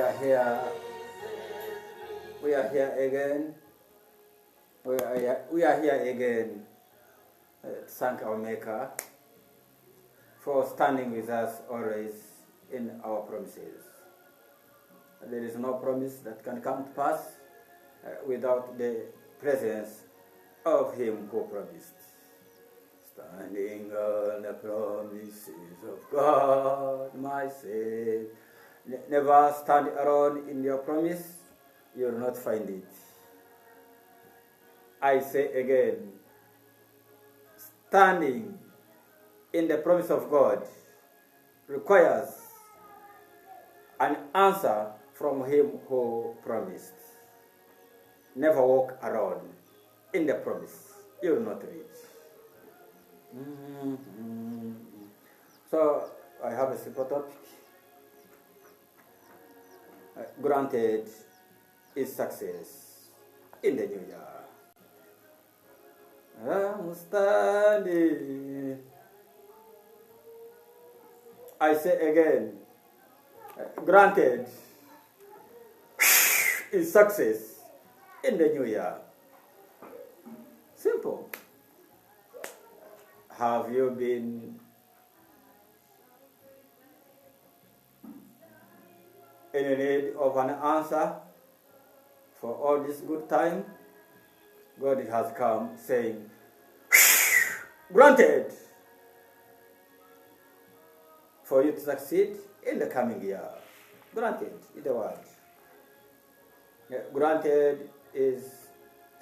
are here. We are here again. We are here again to thank our Maker for standing with us always in our promises. There is no promise that can come to pass without the presence of Him who promised. Standing on the promises of God, my Savior. Never stand alone in your promise, you will not find it. I say again, standing in the promise of God requires an answer from Him who promised. Never walk alone in the promise, you will not reach. So, I have a simple topic. Granted is success in the new year. I'm standing. I say again, granted is success in the new year. Simple. Have you been in need of an answer for all this good time? God has come saying, granted, for you to succeed in the coming year. Granted is the word. Granted is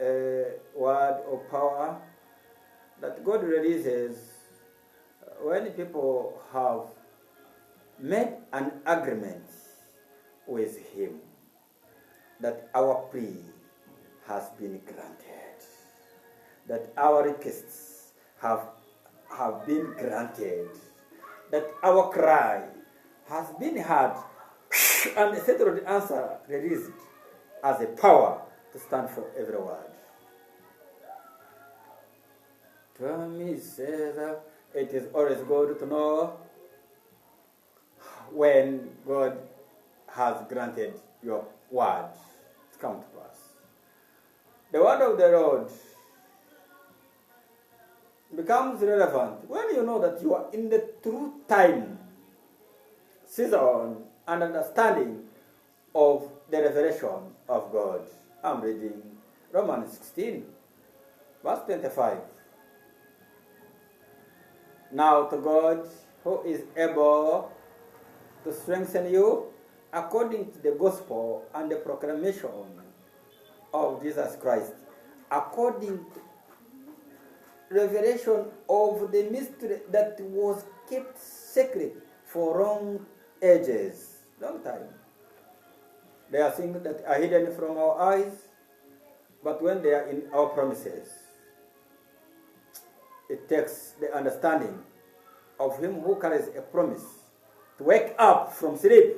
a word of power that God releases when people have made an agreement with Him that our plea has been granted, that our requests have been granted, that our cry has been heard, and a settled answer released as a power to stand for every word. Promises, it is always good to know when God has granted your word to come to pass. The word of the Lord becomes relevant when you know that you are in the true time, season, and understanding of the revelation of God. I'm reading Romans 16, verse 25. Now to God, who is able to strengthen you according to the gospel and the proclamation of Jesus Christ, according to revelation of the mystery that was kept secret for long ages, long time. There are things that are hidden from our eyes, but when they are in our promises, it takes the understanding of Him who carries a promise to wake up from sleep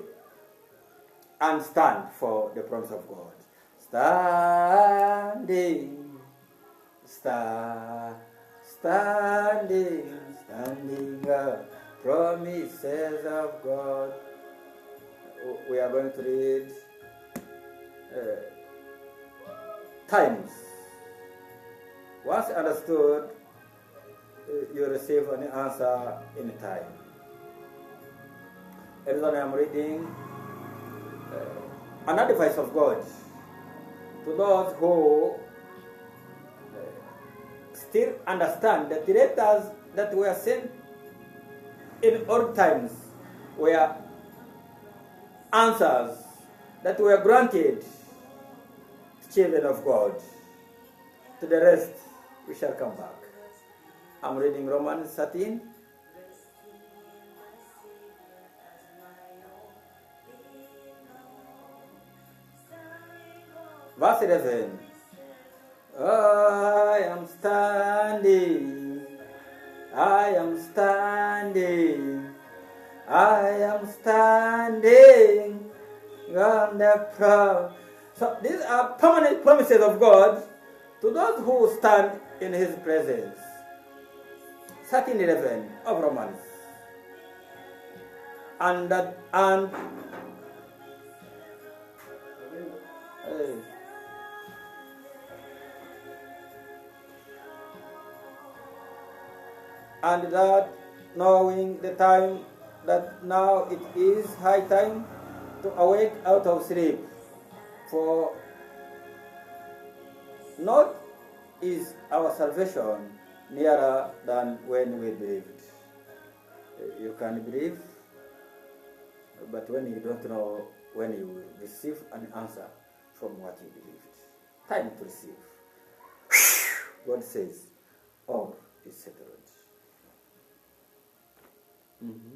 and stand for the promise of God. Standing, standing, promises of God. We are going to read times. Once understood, you receive an answer in time. The reason I am reading an advice of God to those who still understand that the letters that were sent in old times were answers that were granted to children of God. To the rest, we shall come back. I'm reading Romans 13. Verse 11. I am standing, I am standing, I am standing on the promise. So these are permanent promises of God to those who stand in His presence. 13:11 of Romans. And and that knowing the time that now it is high time to awake out of sleep. For not is our salvation nearer than when we believed. You can believe, but when you don't know when you will receive an answer from what you believed. Time to receive. God says, all is settled. Mm-hmm.